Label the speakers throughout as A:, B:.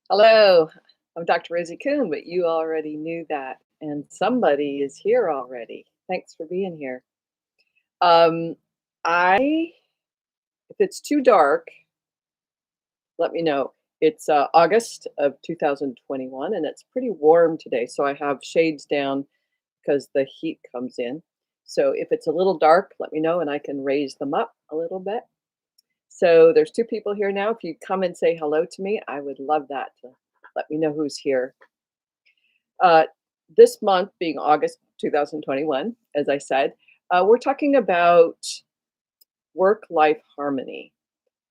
A: Hello, I'm Dr. Rosie Kuhn, but you already knew that. And somebody is here already. Thanks for being here. Um, if it's too dark, let me know. It's August of 2021, and it's pretty warm today. So I have shades down because the heat comes in. So if it's a little dark, let me know and I can raise them up a little bit. So there's two people here now. If you come and say hello to me, I would love that to let me know who's here. Uh, this month being August 2021, as I said, we're talking about work life harmony.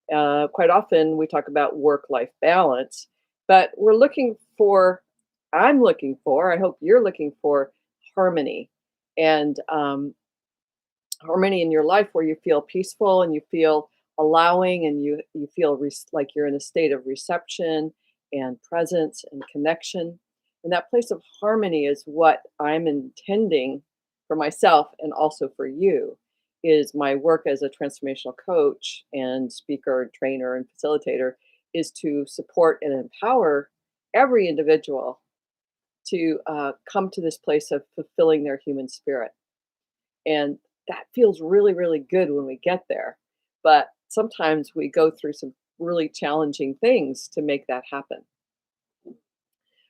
A: Quite often we talk about work life balance, but I'm looking for, I hope you're looking for harmony and harmony in your life where you feel peaceful and you feel allowing and you feel like you're in a state of reception and presence and connection. And that place of harmony is what I'm intending for myself and also for you is my work as a transformational coach and speaker, trainer, and facilitator is to support and empower every individual to come to this place of fulfilling their human spirit. And that feels really, really good when we get there. But sometimes we go through some really challenging things to make that happen.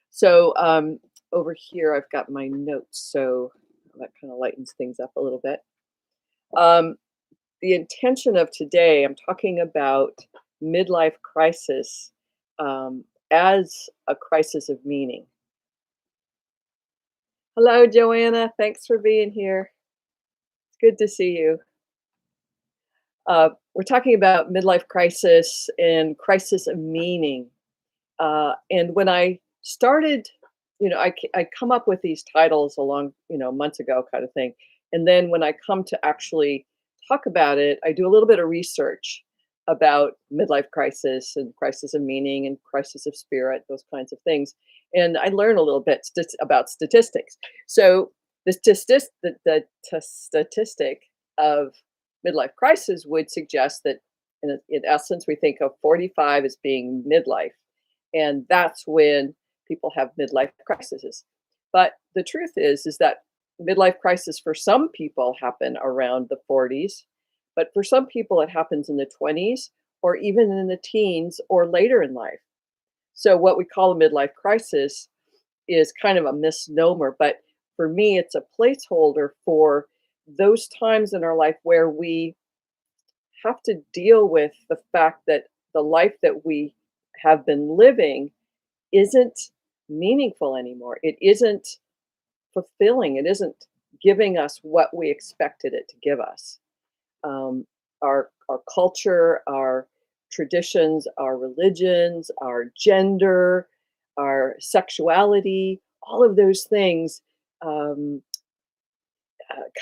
A: So over here, I've got my notes. So that kind of lightens things up a little bit. Um, the intention of today, I'm talking about midlife crisis as a crisis of meaning. Hello, Joanna. Thanks for being here. It's good to see you. We're talking about midlife crisis and crisis of meaning. And when I started, I come up with these titles along, months ago kind of thing. And then when I come to actually talk about it, I do a little bit of research about midlife crisis and crisis of meaning and crisis of spirit, those kinds of things. And I learn a little bit about statistics. So the statistic of midlife crisis would suggest that in essence, we think of 45 as being midlife. And that's when people have midlife crises. But the truth is that midlife crisis for some people happen around the 40s, but for some people it happens in the 20s or even in the teens or later in life. So what we call a midlife crisis is kind of a misnomer, but for me it's a placeholder for those times in our life where we have to deal with the fact that the life that we have been living isn't meaningful anymore. It isn't fulfilling. It isn't giving us what we expected it to give us. Um, our culture, our traditions, our religions, our gender, our sexuality, all of those things um,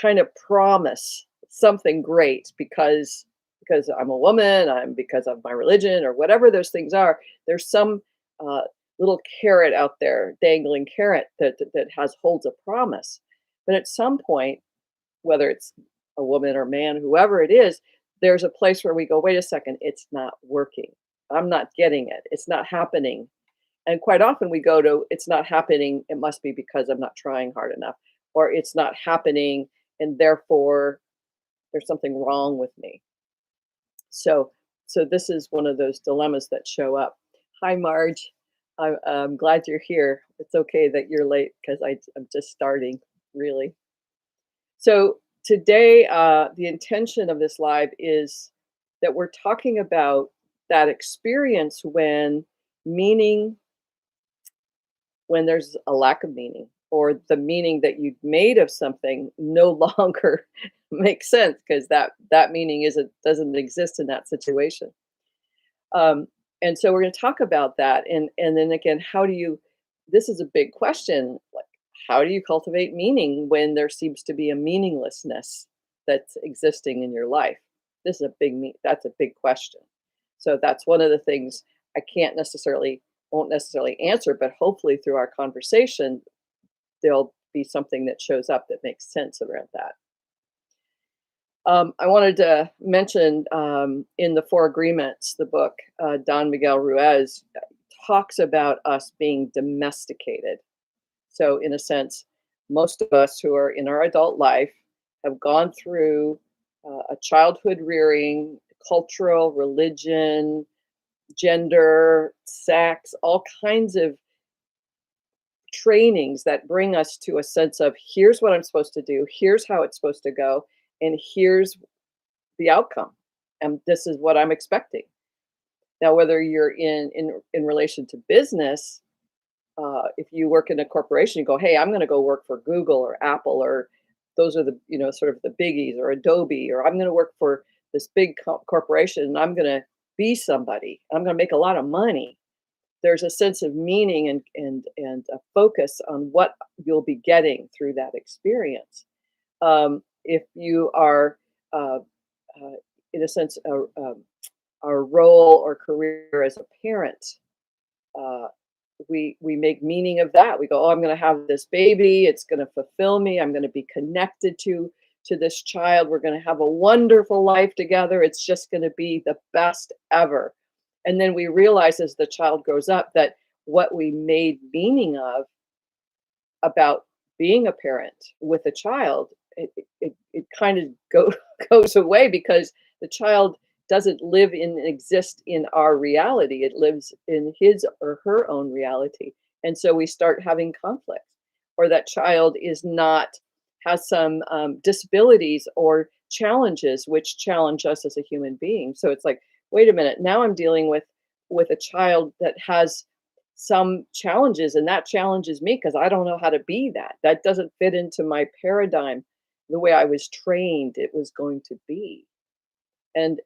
A: kind of promise something great because I'm a woman, I'm because of my religion or whatever those things are. There's some uh, little carrot out there, dangling carrot that has holds a promise. But at some point, whether it's a woman or man, whoever it is, there's a place where we go, wait a second, it's not working. I'm not getting it. It's not happening. And quite often we go to, it's not happening. It must be because I'm not trying hard enough, or it's not happening. And therefore, there's something wrong with me. So, so this is one of those dilemmas that show up. Hi, Marge. I'm glad you're here. It's okay that you're late because I'm just starting, really. So today, the intention of this live is that we're talking about that experience meaning, when there's a lack of meaning, or the meaning that you made of something no longer makes sense because that meaning doesn't exist in that situation. Um, and so we're going to talk about that, and then again, how do you? This is a big question. Like, how do you cultivate meaning when there seems to be a meaninglessness that's existing in your life? This is that's a big question. So that's one of the things I won't necessarily answer, but hopefully through our conversation, there'll be something that shows up that makes sense around that. I wanted to mention in the Four Agreements, the book, Don Miguel Ruiz talks about us being domesticated. So, in a sense, most of us who are in our adult life have gone through a childhood rearing, cultural, religion, gender, sex, all kinds of trainings that bring us to a sense of here's what I'm supposed to do, here's how it's supposed to go, and here's the outcome. And this is what I'm expecting. Now, whether you're in relation to business, if you work in a corporation, you go, hey, I'm going to go work for Google or Apple, or those are the, sort of the biggies, or Adobe, or I'm going to work for this big corporation and I'm going to be somebody. I'm going to make a lot of money. There's a sense of meaning and a focus on what you'll be getting through that experience. If you are, uh, in a sense, a role or career as a parent, uh, we make meaning of that. We go, oh, I'm going to have this baby. It's going to fulfill me. I'm going to be connected to this child. We're going to have a wonderful life together. It's just going to be the best ever. And then we realize as the child grows up that what we made meaning of about being a parent with a child, it kind of goes away because the child doesn't live and exist in our reality. It lives in his or her own reality. And so we start having conflict, or that child has some disabilities or challenges which challenge us as a human being. So it's like, wait a minute, now I'm dealing with a child that has some challenges, and that challenges me because I don't know how to be that. That doesn't fit into my paradigm, the way I was trained it was going to be. And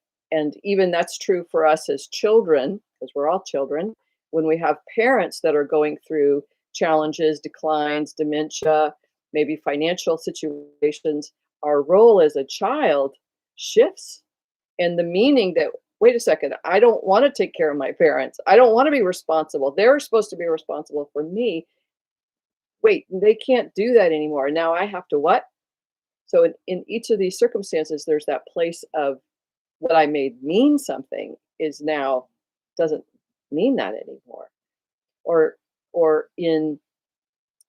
A: even that's true for us as children, because we're all children. When we have parents that are going through challenges, declines, dementia, maybe financial situations, our role as a child shifts. And the meaning that, wait a second, I don't want to take care of my parents. I don't want to be responsible. They're supposed to be responsible for me. Wait, they can't do that anymore. Now I have to what? So in each of these circumstances, there's that place of what I made mean something is now doesn't mean that anymore. Or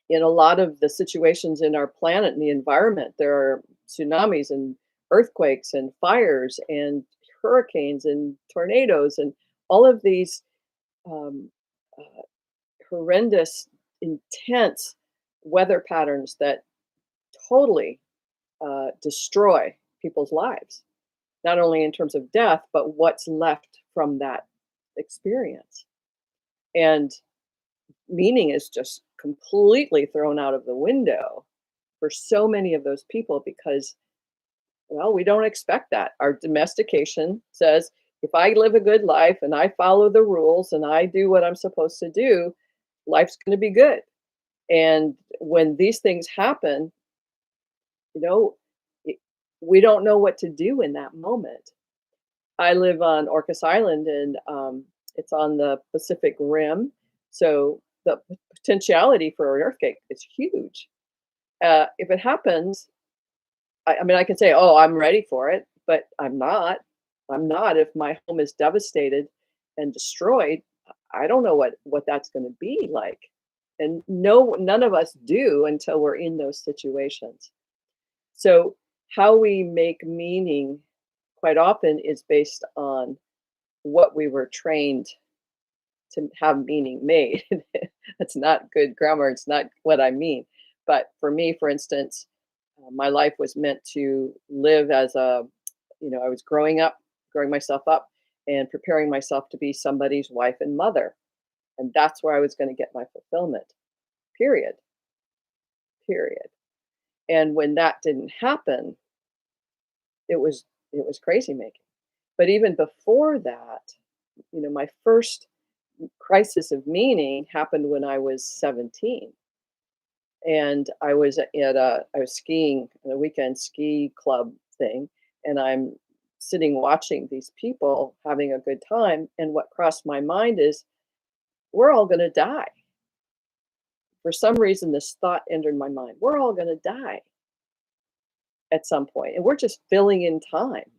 A: in a lot of the situations in our planet and the environment, there are tsunamis and earthquakes and fires and hurricanes and tornadoes and all of these um, uh, horrendous, intense weather patterns that totally destroy people's lives, not only in terms of death, but what's left from that experience. And meaning is just completely thrown out of the window for so many of those people because, well, we don't expect that. Our domestication says if I live a good life and I follow the rules and I do what I'm supposed to do, life's going to be good. And when these things happen, you know, it, we don't know what to do in that moment. I live on Orcas Island, and it's on the Pacific Rim, so the potentiality for an earthquake is huge. If it happens, I mean, I can say, "Oh, I'm ready for it," but I'm not. I'm not. If my home is devastated and destroyed, I don't know what that's going to be like, and none of us do until we're in those situations. So, how we make meaning quite often is based on what we were trained to have meaning made. That's not good grammar. It's not what I mean. But for me, for instance, my life was meant to live as I was growing myself up and preparing myself to be somebody's wife and mother. And that's where I was going to get my fulfillment, period, period. And when that didn't happen, it was crazy making. But even before that, my first crisis of meaning happened when I was 17. And I was skiing at a weekend ski club thing, and I'm sitting watching these people having a good time. And what crossed my mind is, we're all going to die. For some reason, this thought entered my mind. We're all going to die at some point, and we're just filling in time.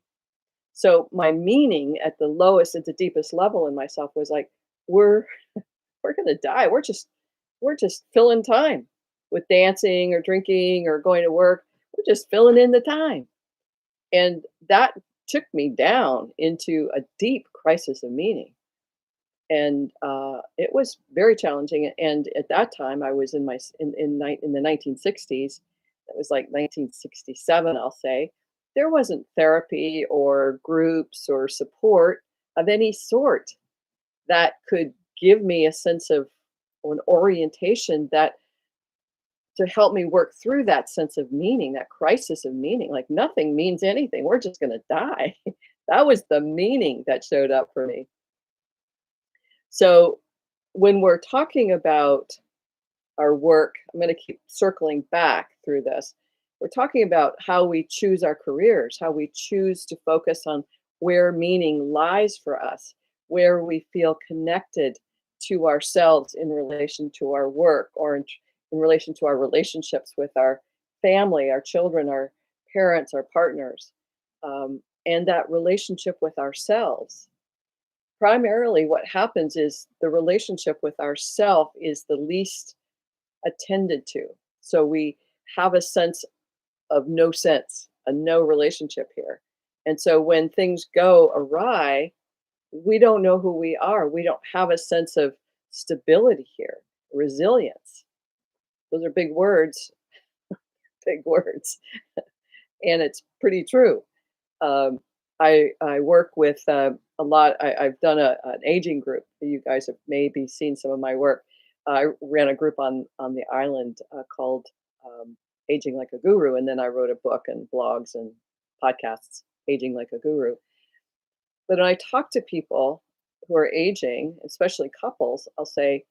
A: So my meaning at the lowest, at the deepest level in myself was like, we're we're gonna die. We're just filling time with dancing or drinking or going to work. We're just filling in the time. And that took me down into a deep crisis of meaning. And it was very challenging. And at that time, I was in my in the 1960s. It was like 1967, I'll say. There wasn't therapy or groups or support of any sort that could give me a sense of or an orientation that to help me work through that sense of meaning, that crisis of meaning. Like nothing means anything. We're just going to die. That was the meaning that showed up for me. So when we're talking about our work, I'm going to keep circling back through this. We're talking about how we choose our careers, how we choose to focus on where meaning lies for us, where we feel connected to ourselves in relation to our work or in relation to our relationships with our family, our children, our parents, our partners, and that relationship with ourselves. Primarily, what happens is the relationship with ourself is the least attended to. So we have a sense of no sense, a no relationship here. And so when things go awry, we don't know who we are. We don't have a sense of stability here, resilience. Those are big words, big words. And it's pretty true. Um, I work with a lot. I've done an aging group. You guys have maybe seen some of my work. I ran a group on the island called Aging Like a Guru, and then I wrote a book and blogs and podcasts, Aging Like a Guru. But when I talk to people who are aging, especially couples, I'll say,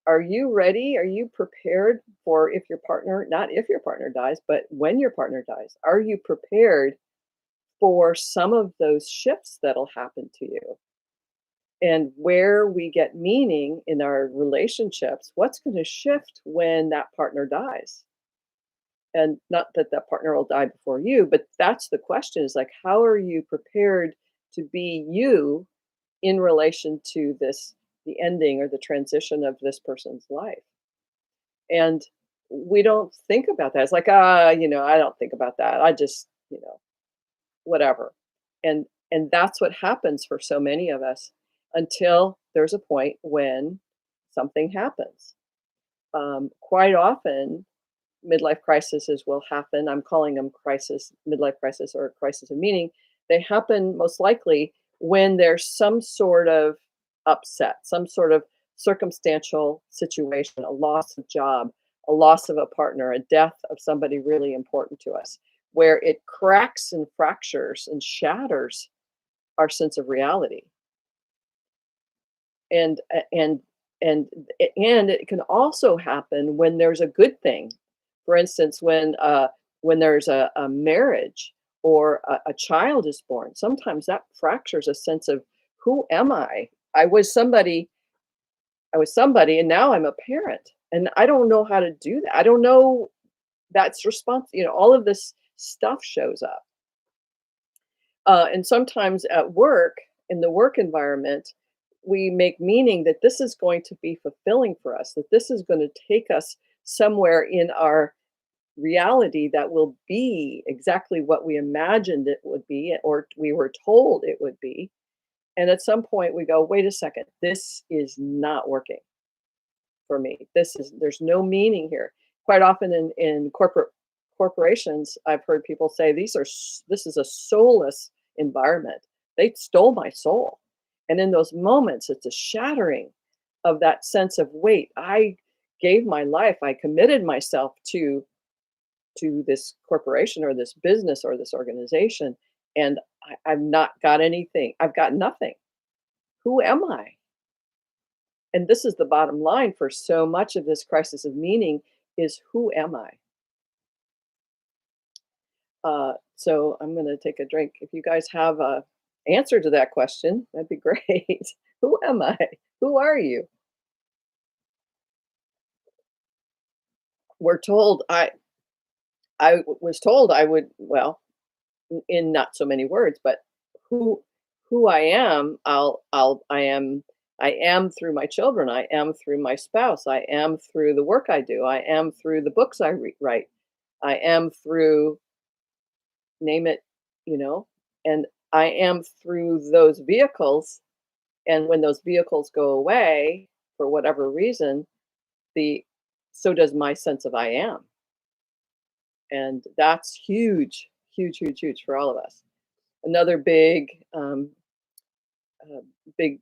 A: Are you ready? Are you prepared for if your partner, not if your partner dies, but when your partner dies? Are you prepared for some of those shifts that'll happen to you? And where we get meaning in our relationships, what's going to shift when that partner dies? And not that that partner will die before you, but that's the question is like, how are you prepared to be you in relation to this, the ending or the transition of this person's life? And we don't think about that. It's like, I don't think about that. I just, whatever. And that's what happens for so many of us until there's a point when something happens. Quite often, midlife crises will happen. I'm calling them midlife crisis or crisis of meaning. They happen most likely when there's some sort of upset, some sort of circumstantial situation, a loss of job, a loss of a partner, a death of somebody really important to us, where it cracks and fractures and shatters our sense of reality. And and and it can also happen when there's a good thing. For instance, when there's a marriage or a child is born, sometimes that fractures a sense of who am I? I was somebody, I was somebody, and now I'm a parent, and I don't know how to do that. I don't know that's response. All of this stuff shows up. And sometimes at work, in the work environment, we make meaning that this is going to be fulfilling for us, that this is going to take us somewhere in our reality that will be exactly what we imagined it would be, or we were told it would be. And at some point, we go, wait a second, this is not working for me. There's no meaning here. Quite often in corporations, I've heard people say this is a soulless environment. They stole my soul. And in those moments, it's a shattering of that sense of wait, I gave my life, I committed myself to this corporation or this business or this organization, and I've not got anything. I've got nothing. Who am I? And this is the bottom line for so much of this crisis of meaning is who am I? So I'm going to take a drink. If you guys have a answer to that question, that'd be great. Who am I? Who are you? We're told was told I would, well, in not so many words, but who who I am, I am I am through my children. I am through my spouse. I am through the work I do. I am through the books I write. I am through, name it, you know, and I am through those vehicles. And when those vehicles go away for whatever reason, the so does my sense of I am. And that's huge, huge, huge, huge for all of us. Another uh, big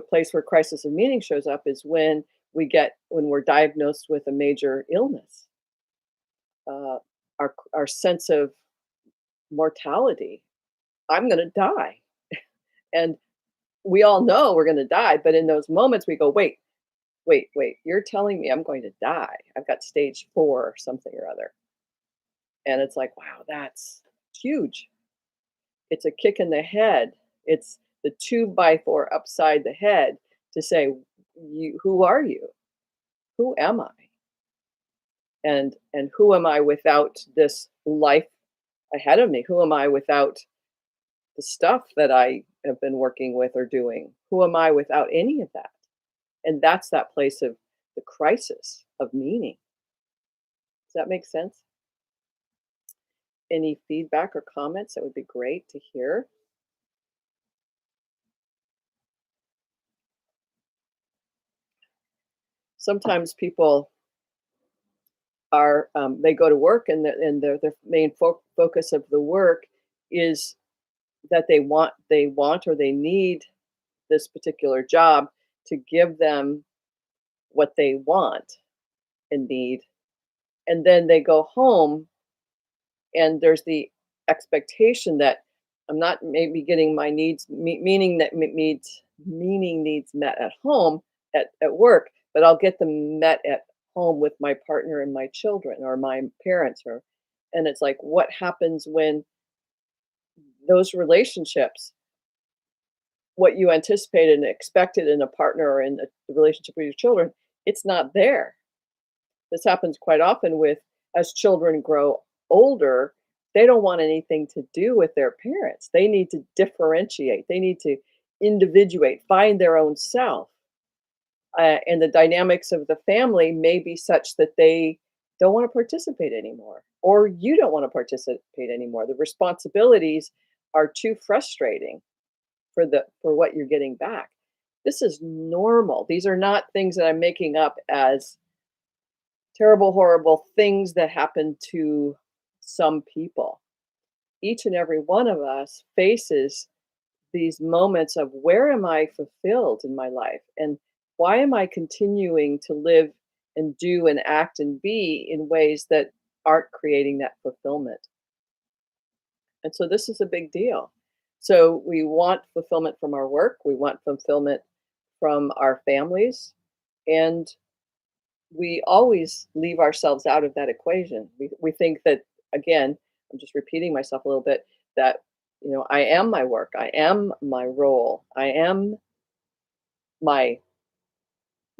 A: place where crisis of meaning shows up is when we're diagnosed with a major illness. Our sense of mortality. I'm going to die, and we all know we're going to die. But in those moments, we go, wait, wait, wait. You're telling me I'm going to die? I've got stage 4 or something or other, and it's like, wow, that's huge. It's a kick in the head. It's the 2 by 4 upside the head to say, who are you? Who am I? And who am I without this life ahead of me? Who am I without the stuff that I have been working with or doing? Who am I without any of that? And that's that place of the crisis of meaning. Does that make sense? Any feedback or comments? That would be great to hear. Sometimes people are they go to work, and their main focus of the work is that they want or they need this particular job to give them what they want and need, and then they go home, and there's the expectation that I'm not maybe getting my meaning needs met at home, at work, but I'll get them met at home with my partner and my children or my parents. Or And it's like, what happens when those relationships, what you anticipated and expected in a partner or in the relationship with your children, it's not there. This happens quite often with as children grow older, they don't want anything to do with their parents. They need to differentiate. They need to individuate, find their own self. And the dynamics of the family may be such that they don't want to participate anymore, or you don't want to participate anymore. The responsibilities are too frustrating for what you're getting back. This is normal. These are not things that I'm making up as terrible, horrible things that happen to some people. Each and every one of us faces these moments of, where am I fulfilled in my life? And why am I continuing to live and do and act and be in ways that aren't creating that fulfillment? And so this is a big deal. So we want fulfillment from our work, we want fulfillment from our families, and we always leave ourselves out of that equation. We think that, again, I'm just repeating myself a little bit, that, I am my work, I am my role, I am my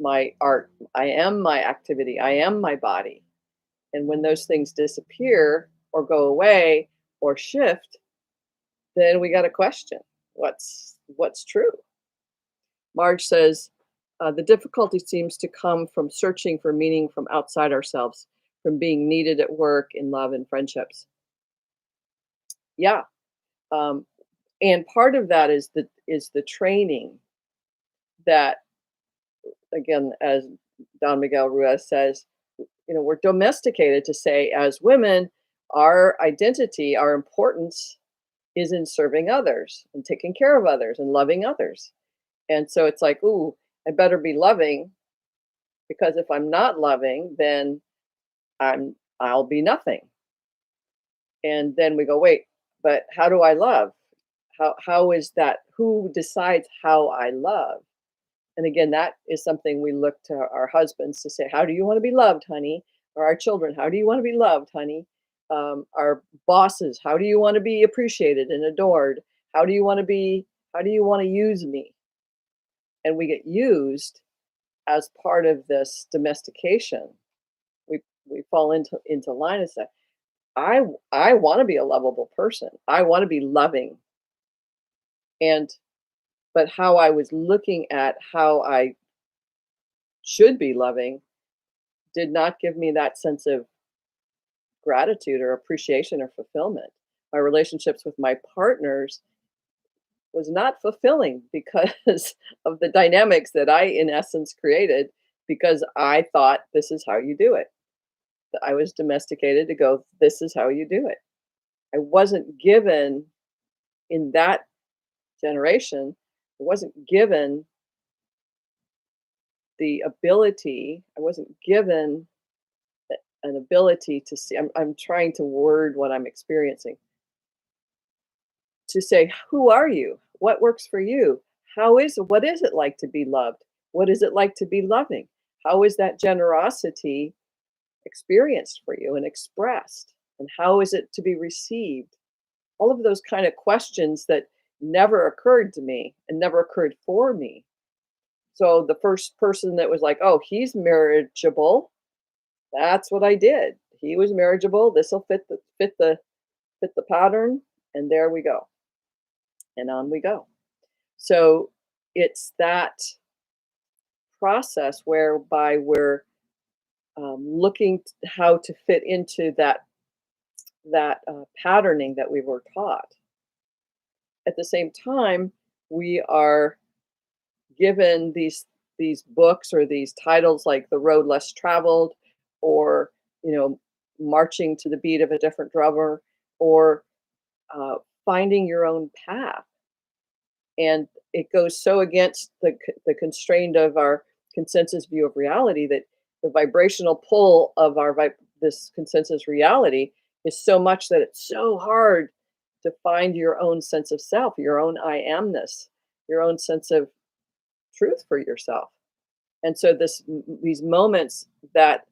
A: my art, I am my activity, I am my body. And when those things disappear or go away or shift, then we got to question what's true. Marge says, the difficulty seems to come from searching for meaning from outside ourselves, from being needed at work, in love, and friendships. Yeah. Um, and part of that is the training that, again, as Don Miguel Ruiz says, we're domesticated to say, as women, our identity, our importance is in serving others and taking care of others and loving others. And so it's like, ooh, I better be loving, because if I'm not loving, then I'll be nothing. And then we go, wait, but how do I love? How is that? Who decides how I love? And again, that is something we look to our husbands to say, how do you want to be loved, honey? Or our children, how do you want to be loved, honey? Our bosses, how do you want to be appreciated and adored? How do you want to use me? And we get used as part of this domestication. We fall into line and say, I want to be a lovable person. I want to be loving. And but how I was looking at how I should be loving did not give me that sense of gratitude or appreciation or fulfillment. My relationships with my partners was not fulfilling because of the dynamics that I, in essence, created because I thought this is how you do it. I was domesticated to go, this is how you do it. I wasn't given in that generation, I wasn't given the ability, I wasn't given an ability to see. I'm trying to word what I'm experiencing to say, who are you? What works for you? What is it like to be loved? What is it like to be loving? How is that generosity experienced for you and expressed? And how is it to be received? All of those kind of questions that never occurred to me and never occurred for me. So the first person that was like, "Oh, he's marriageable," that's what I did. He was marriageable. This will fit the pattern, and there we go, and on we go. So it's that process whereby we're looking how to fit into that patterning that we were taught. At the same time, we are given these books or these titles like The Road Less Traveled or, you know, Marching to the Beat of a Different Drummer or uh, Finding Your Own Path. And it goes so against the constraint of our consensus view of reality that the vibrational pull of this consensus reality is so much that it's so hard to find your own sense of self, your own I amness, your own sense of truth for yourself. And so these moments that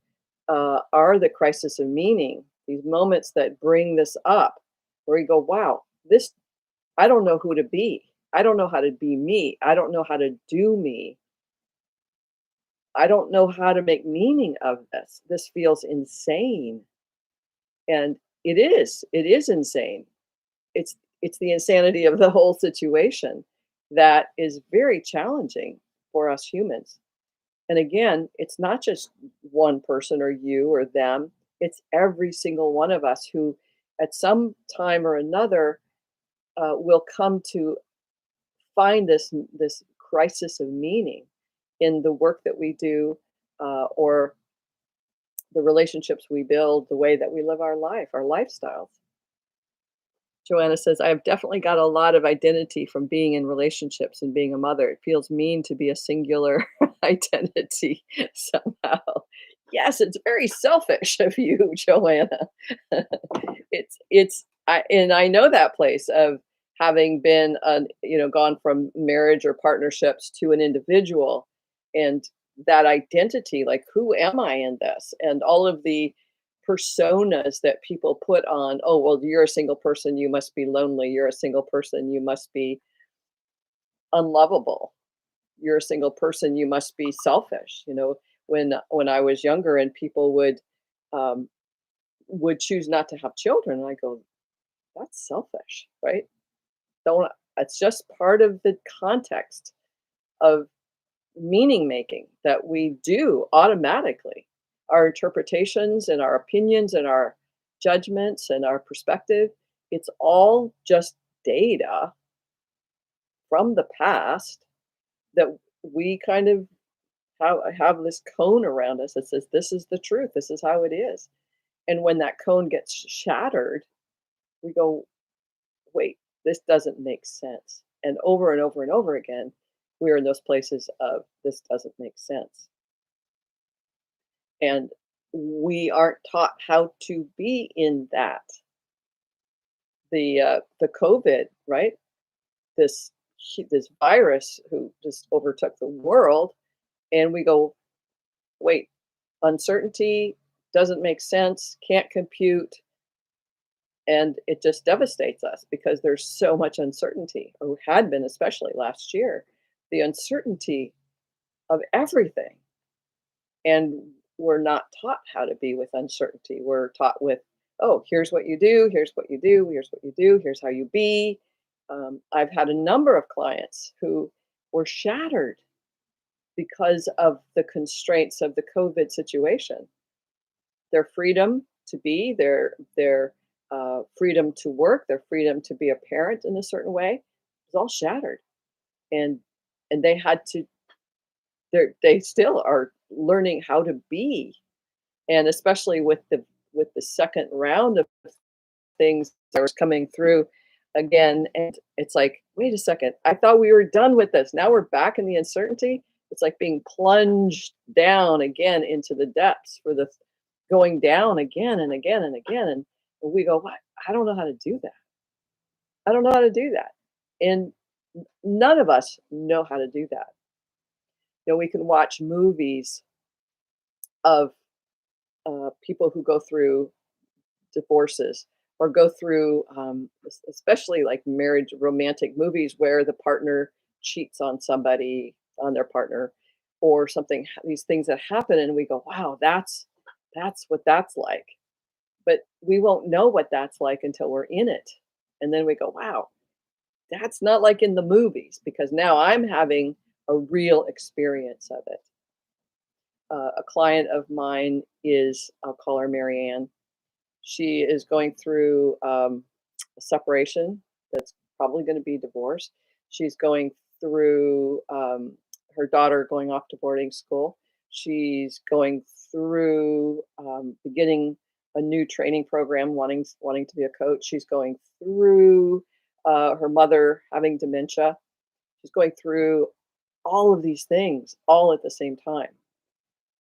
A: are the crisis of meaning, these moments that bring this up, where you go, wow, this I don't know who to be. I don't know how to be me. I don't know how to do me. I don't know how to make meaning of this. This feels insane. And it is insane. It's the insanity of the whole situation that is very challenging for us humans. And again, it's not just one person or you or them, it's every single one of us who, at some time or another, will come to find this crisis of meaning in the work that we do or the relationships we build, the way that we live our life, our lifestyles. Joanna says, I have definitely got a lot of identity from being in relationships and being a mother. It feels mean to be a singular identity somehow. Yes, it's very selfish of you, Joanna. And I know that place of having been gone from marriage or partnerships to an individual and that identity, like who am I in this? And all of the personas that people put on, oh, well, you're a single person, you must be lonely. You're a single person, you must be unlovable. You're a single person, you must be selfish. When I was younger and people um, would choose not to have children, I go, that's selfish, right? Don't It's just part of the context of meaning making that we do automatically. Our interpretations and our opinions and our judgments and our perspective, it's all just data from the past that we kind of have this cone around us that says, this is the truth, this is how it is. And when that cone gets shattered, we go, wait, this doesn't make sense. And over and over again, we're in those places of this doesn't make sense. And we aren't taught how to be in that. The COVID, right? This this virus who just overtook the world, and we go, wait, uncertainty doesn't make sense, can't compute, and it just devastates us because there's so much uncertainty, or had been, especially last year, the uncertainty of everything. And we're not taught how to be with uncertainty. We're taught with, oh, here's what you do, here's what you do, here's what you do, here's how you be. I've had a number of clients who were shattered because of the constraints of the COVID situation. Their freedom to be, their freedom to work, their freedom to be a parent in a certain way was all shattered, and they had to. They still are learning how to be, and especially with the second round of things that was coming through again, and it's like, wait a second, I thought we were done with this. Now we're back in the uncertainty. It's like being plunged down again into the depths for the going down again and again and again. And we go, what? I don't know how to do that. I don't know how to do that. And none of us know how to do that. We can watch movies of people who go through divorces or go through, especially like marriage romantic movies where the partner cheats on somebody, on their partner, or something. These things that happen, and we go, "Wow, that's what that's like." But we won't know what that's like until we're in it, and then we go, "Wow, that's not like in the movies," because now I'm having a real experience of it. A client of mine is, I'll call her Marianne. She is going through a separation that's probably going to be divorce. She's going through her daughter going off to boarding school. She's going through beginning a new training program, wanting to be a coach. She's going through her mother having dementia. She's going through all of these things all at the same time,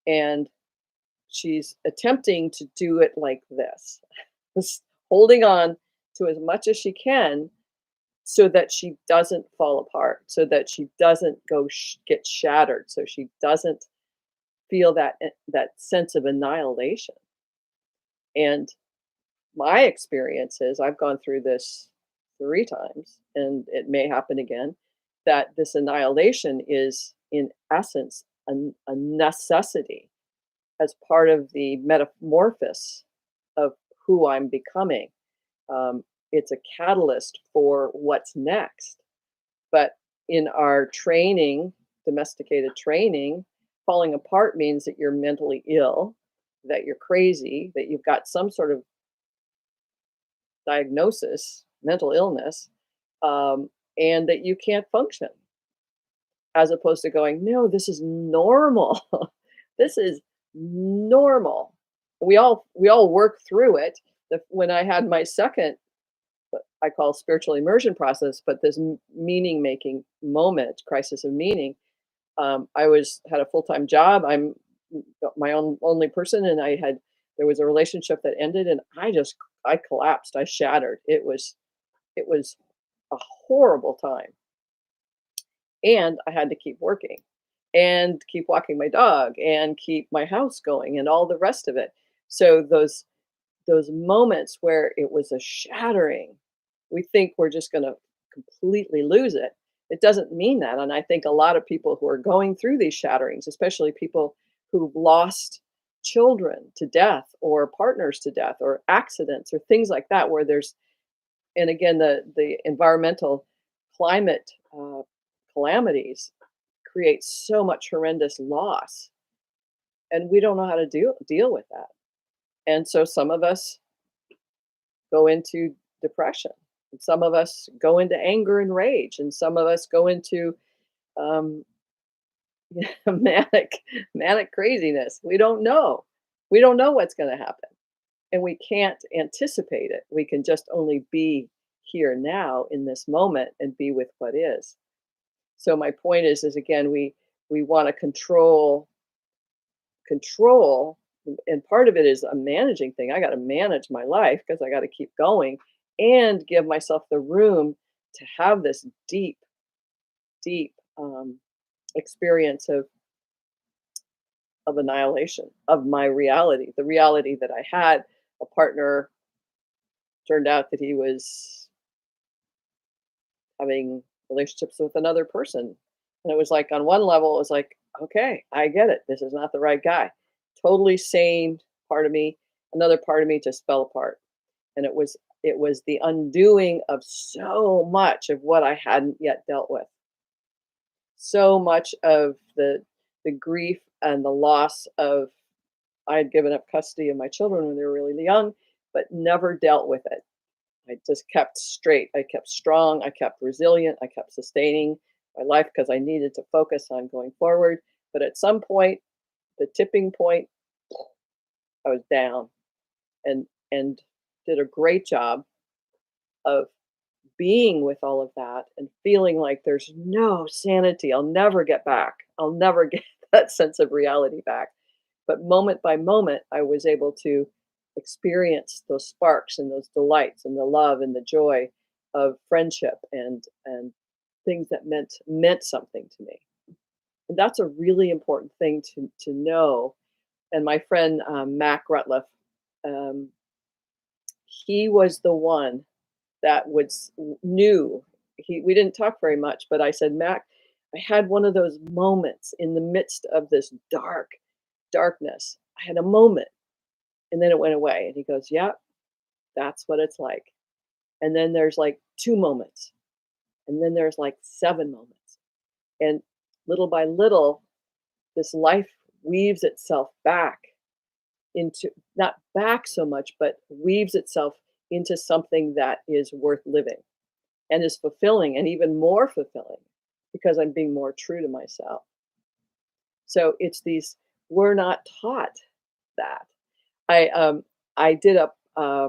A: and she's attempting to do it like this, just holding on to as much as she can so that she doesn't fall apart, so that she doesn't get shattered, so she doesn't feel that sense of annihilation. And my experience is I've gone through this 3 times, and it may happen again, that this annihilation is, in essence, a necessity as part of the metamorphosis of who I'm becoming. It's a catalyst for what's next. But in our training, domesticated training, falling apart means that you're mentally ill, that you're crazy, that you've got some sort of diagnosis, mental illness, and that you can't function, as opposed to going, no, this is normal. This is normal. We all work through it. When I had my second, what I call spiritual immersion process, but this meaning making moment, crisis of meaning. I had a full time job. I'm my own only person, and there was a relationship that ended, and I collapsed. I shattered. It was a horrible time, and I had to keep working, and keep walking my dog, and keep my house going, and all the rest of it. So those moments where it was a shattering, we think we're just going to completely lose it. It doesn't mean that. And I think a lot of people who are going through these shatterings, especially people who've lost children to death or partners to death or accidents or things like that, where there's, and again, the environmental climate calamities create so much horrendous loss, and we don't know how to deal with that. And so some of us go into depression, and some of us go into anger and rage, and some of us go into um, manic craziness. We don't know. We don't know what's going to happen, and we can't anticipate it. We can just only be here now in this moment and be with what is. So my point is again, we want to control, and part of it is a managing thing. I got to manage my life because I got to keep going and give myself the room to have this deep experience of annihilation of my reality, the reality that I had. A partner, turned out that he was having relationships with another person, and it was like, on one level it was like, okay, I get it, this is not the right guy. Totally sane part of me. Another part of me just fell apart, and it was It was the undoing of so much of what I hadn't yet dealt with. So much of the grief and the loss of I had given up custody of my children when they were really young, but never dealt with it. I just kept straight. I kept strong. I kept resilient. I kept sustaining my life because I needed to focus on going forward. But at some point, the tipping point, I was down and did a great job of being with all of that and feeling like there's no sanity. I'll never get back. I'll never get that sense of reality back. But moment by moment, I was able to experience those sparks and those delights and the love and the joy of friendship and things that meant something to me. And that's a really important thing to know. And my friend Mac Rutliff, um, he was the one that knew. We didn't talk very much, but I said, Mac, I had one of those moments in the midst of this darkness. I had a moment and then it went away. And he goes, yeah, that's what it's like. And then there's like 2 moments. And then there's like 7 moments. And little by little, this life weaves itself back into, not back so much, but weaves itself into something that is worth living and is fulfilling and even more fulfilling because I'm being more true to myself. So it's these, we're not taught that. I I did a I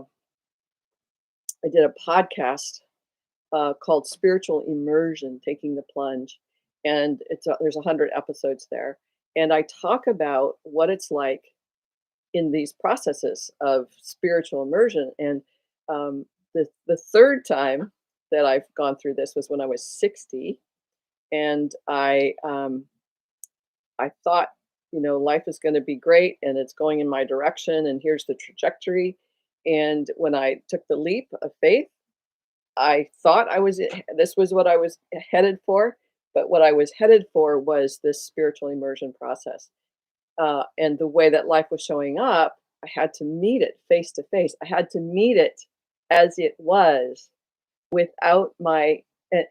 A: did a podcast called Spiritual Immersion, Taking the Plunge, and there's 100 episodes there, and I talk about what it's like in these processes of spiritual immersion. And the third time that I've gone through this was when I was 60, and I thought, life is going to be great and it's going in my direction, and here's the trajectory. And when I took the leap of faith, I thought this was what I was headed for, but what I was headed for was this spiritual immersion process. And the way that life was showing up, I had to meet it face to face. I had to meet it as it was without my eh,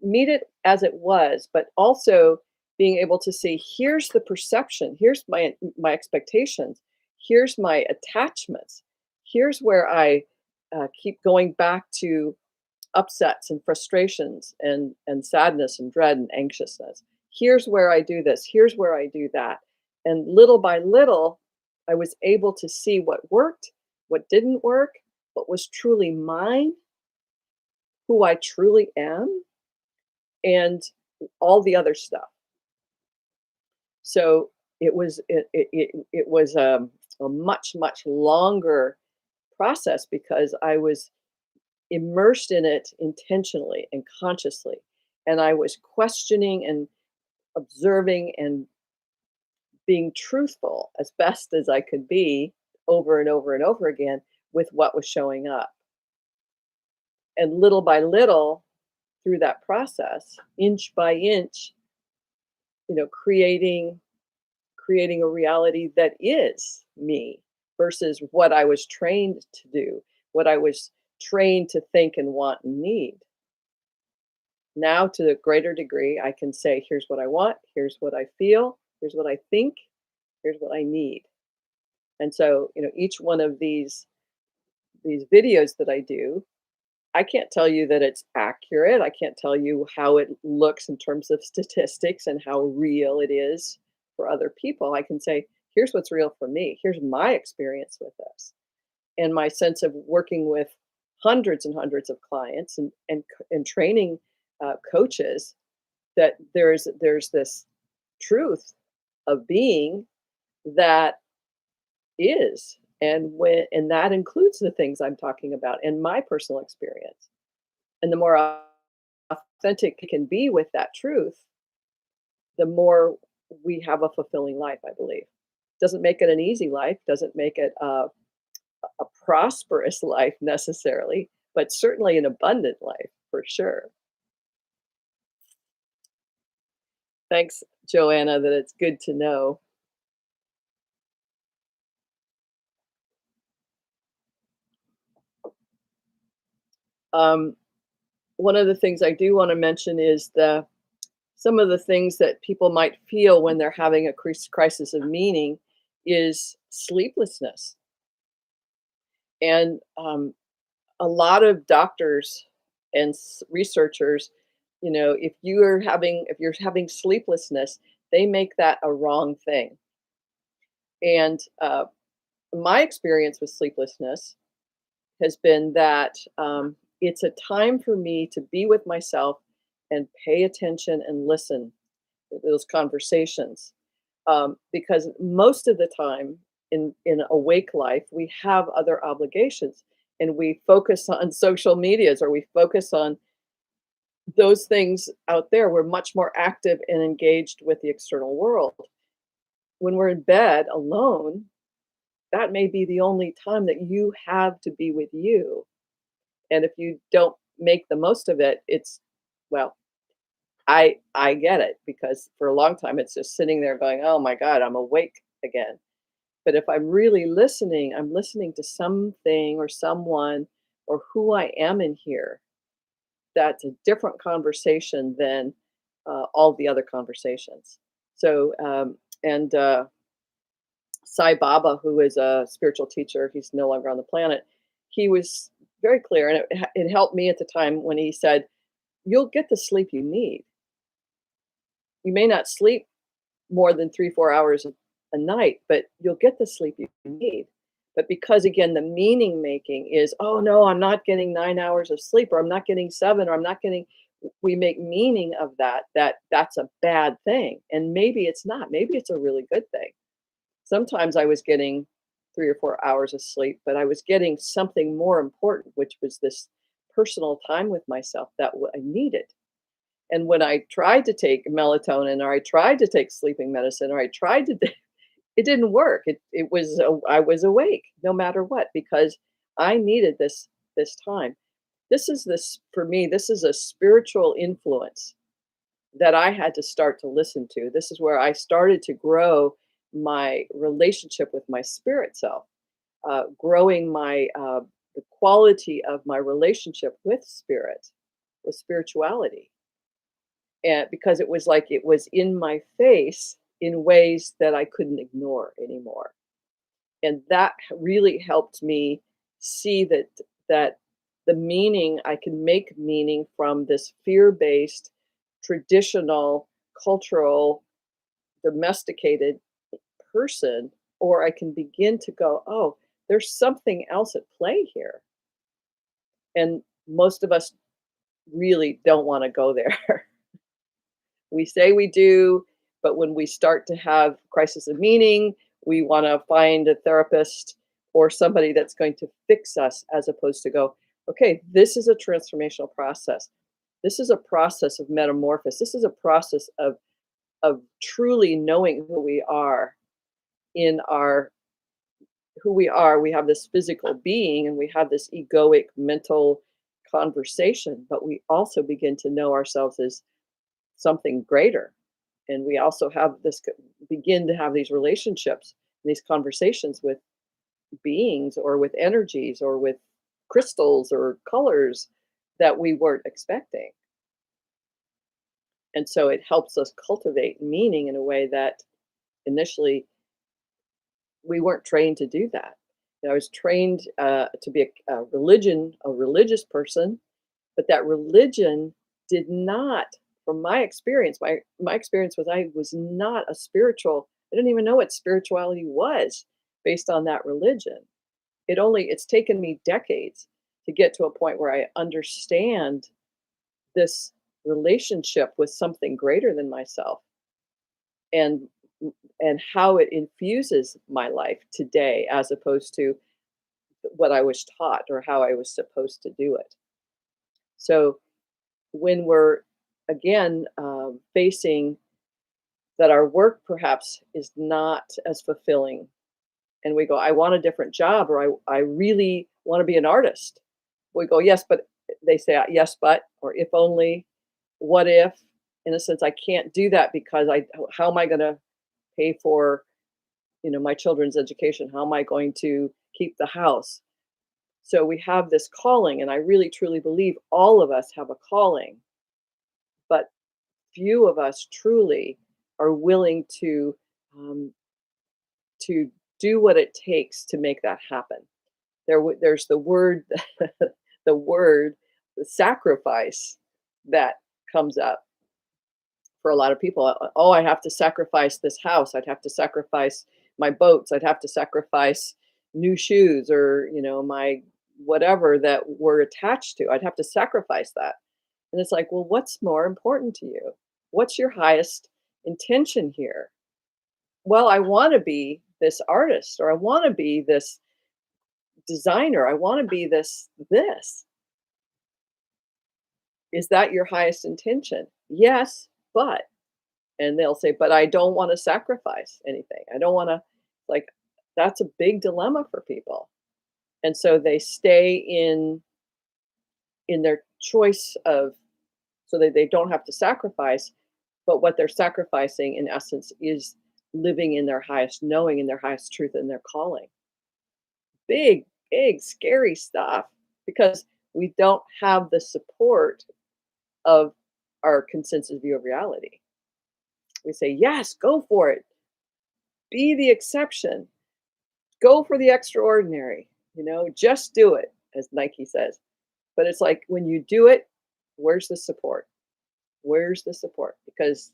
A: meet it as it was, but also being able to see, here's the perception, here's my expectations, here's my attachments, here's where I keep going back to upsets and frustrations and sadness and dread and anxiousness. Here's where I do this, here's where I do that. And little by little, I was able to see what worked, what didn't work, what was truly mine, who I truly am, and all the other stuff. So it was a much longer process because I was immersed in it intentionally and consciously, and I was questioning and observing and being truthful as best as I could be over and over and over again with what was showing up. And little by little, through that process, inch by inch, creating a reality that is me versus what I was trained to do, what I was trained to think and want and need. Now, to a greater degree, I can say, here's what I want, here's what I feel, here's what I think, here's what I need. And so, each one of these videos that I do, I can't tell you that it's accurate. I can't tell you how it looks in terms of statistics and how real it is for other people. I can say, here's what's real for me. Here's my experience with this. And my sense of working with hundreds and hundreds of clients and training coaches, that there's this truth of being that is, and that includes the things I'm talking about and my personal experience. And the more authentic it can be with that truth, the more we have a fulfilling life, I believe. Doesn't make it an easy life, doesn't make it a prosperous life necessarily, but certainly an abundant life for sure. Thanks, Joanna, that it's good to know. Um, One of the things I do want to mention is the some of the things that people might feel when they're having a crisis of meaning is sleeplessness. And a lot of doctors and researchers, if you're having sleeplessness, they make that a wrong thing. And my experience with sleeplessness has been that it's a time for me to be with myself and pay attention and listen to those conversations. Because most of the time in awake life, we have other obligations and we focus on social medias or we focus on those things out there. We're much more active and engaged with the external world. When we're in bed alone, that may be the only time that you have to be with you. And if you don't make the most of it, well, I get it because for a long time it's just sitting there going, "Oh my god, I'm awake again." But if I'm really listening, I'm listening to something or someone or who I am in here. That's a different conversation than all the other conversations. So, and Sai Baba, who is a spiritual teacher, he's no longer on the planet. He was very clear, and it helped me at the time when he said, "You'll get the sleep you need. You may not sleep more than 3, 4 hours a night, but you'll get the sleep you need." But because again, the meaning making is, oh no, I'm not getting 9 hours of sleep, or I'm not getting seven, or I'm not getting, we make meaning of that's a bad thing. And maybe it's not, maybe it's a really good thing. Sometimes I was getting 3 or 4 hours of sleep, but I was getting something more important, which was this personal time with myself that I needed. And when I tried to take melatonin or I tried to take sleeping medicine or I tried to it didn't work. I was awake no matter what because I needed this time. This for me, this is a spiritual influence that I had to start to listen to. This is where I started to grow my relationship with my spirit self, growing the quality of my relationship with spirit, with spirituality, and because it was like it was in my face in ways that I couldn't ignore anymore. And that really helped me see that the meaning, I can make meaning from this fear-based, traditional, cultural, domesticated person, or I can begin to go, oh, there's something else at play here. And most of us really don't want to go there. We say we do, but when we start to have crisis of meaning, we want to find a therapist or somebody that's going to fix us as opposed to go, okay, this is a transformational process. This is a process of metamorphosis. This is a process of truly knowing who we are in our who we are. We have this physical being and we have this egoic mental conversation, but we also begin to know ourselves as something greater. And we also have begin to have these relationships, these conversations with beings or with energies or with crystals or colors that we weren't expecting. And so it helps us cultivate meaning in a way that initially we weren't trained to do that. I was trained to be a religious person, but that religion did not, from my experience, my experience was I was not a spiritual. I didn't even know what spirituality was based on that religion. It's taken me decades to get to a point where I understand this relationship with something greater than myself and and how it infuses my life today as opposed to what I was taught or how I was supposed to do it. So when we're again facing that our work perhaps is not as fulfilling, and we go, I want a different job, or I really want to be an artist. We go, yes, but they say, yes, but, or if only, what if? In a sense, I can't do that because how am I going to pay for, my children's education? How am I going to keep the house? So we have this calling, and I really truly believe all of us have a calling, but few of us truly are willing um, to do what it takes to make that happen. There's the word, the word, the sacrifice that comes up for a lot of people. Oh, I have to sacrifice this house. I'd have to sacrifice my boats. I'd have to sacrifice new shoes or, my whatever that we're attached to. I'd have to sacrifice that. And it's like, well, what's more important to you? What's your highest intention here? Well, I want to be this artist, or I want to be this designer. I want to be this. Is that your highest intention? Yes, but, and they'll say, but I don't want to sacrifice anything. I don't want to, like, that's a big dilemma for people. And so they stay in their choice of, so that they don't have to sacrifice, but what they're sacrificing in essence is living in their highest knowing, in their highest truth, in their calling. Big, big, scary stuff, because we don't have the support of our consensus view of reality. We say, yes, go for it. Be the exception. Go for the extraordinary. Just do it, as Nike says. But it's like, when you do it, where's the support? Where's the support? Because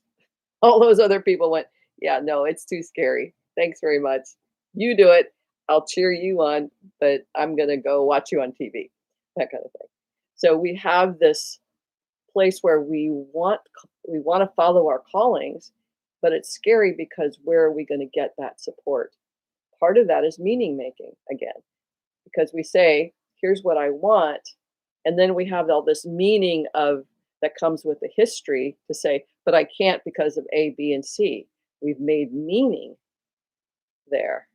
A: all those other people went, yeah, no, it's too scary. Thanks very much. You do it. I'll cheer you on, but I'm going to go watch you on TV, that kind of thing. So we have this place where we want to follow our callings, but it's scary because where are we going to get that support? Part of that is meaning making again, because we say, here's what I want, and then we have all this meaning of that comes with the history to say, but I can't because of A, B, and C. We've made meaning there.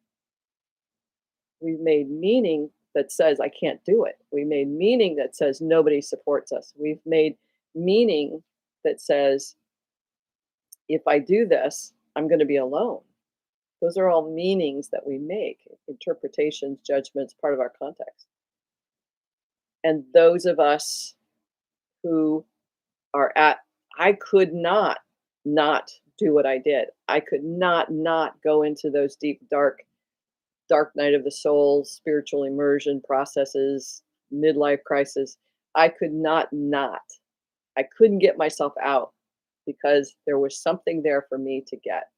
A: We've made meaning that says I can't do it. We made meaning that says nobody supports us. We've made meaning that says if I do this, I'm going to be alone. Those are all meanings that we make, interpretations, judgments, part of our context. And those of us who are at, I could not do what I did. I could not go into those deep, dark night of the soul, spiritual immersion processes, midlife crisis. I could not. I couldn't get myself out because there was something there for me to get.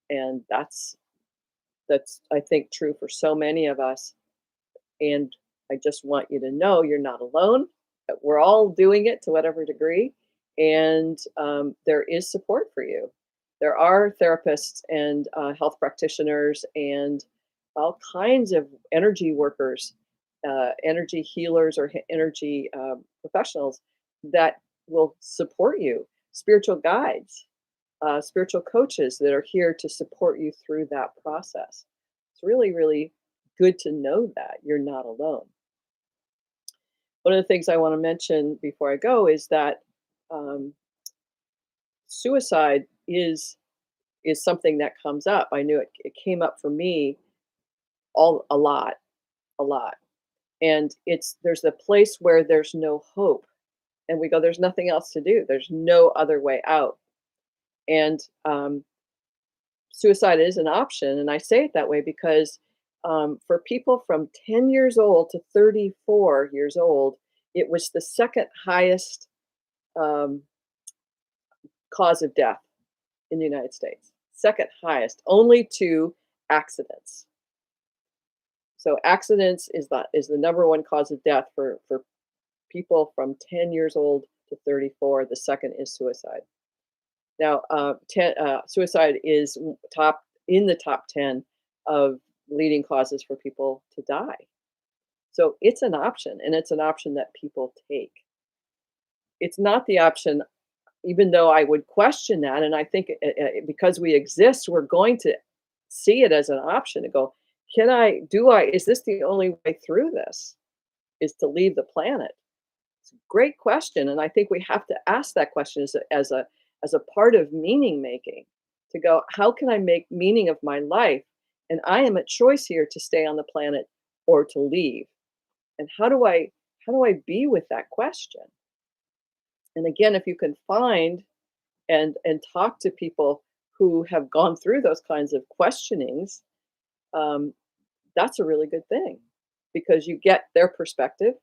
A: And that's I think true for so many of us. And I just want you to know you're not alone. That we're all doing it to whatever degree, and there is support for you. There are therapists and health practitioners and all kinds of energy workers, energy healers, or energy professionals that will support you. Spiritual guides, spiritual coaches that are here to support you through that process. It's really, really good to know that you're not alone. One of the things I want to mention before I go is that um, suicide is something that comes up. I knew it came up for me a lot, a lot. And there's a place where there's no hope, and we go, there's nothing else to do. There's no other way out. And suicide is an option, and I say it that way because for people from 10 years old to 34 years old, it was the second highest um, cause of death in the United States. Second highest, only to accidents. So accidents is the number one cause of death for people from 10 years old to 34. The second is suicide. Now, suicide is in the top 10 of leading causes for people to die. So it's an option, and it's an option that people take. It's not the option, even though I would question that, and I think because we exist, we're going to see it as an option to go, is this the only way through this? Is to leave the planet? It's a great question, and I think we have to ask that question as a part of meaning making, to go, how can I make meaning of my life? And I am a choice here to stay on the planet or to leave. And how do I be with that question? And again, if you can find and talk to people who have gone through those kinds of questionings, um, that's a really good thing because you get their perspective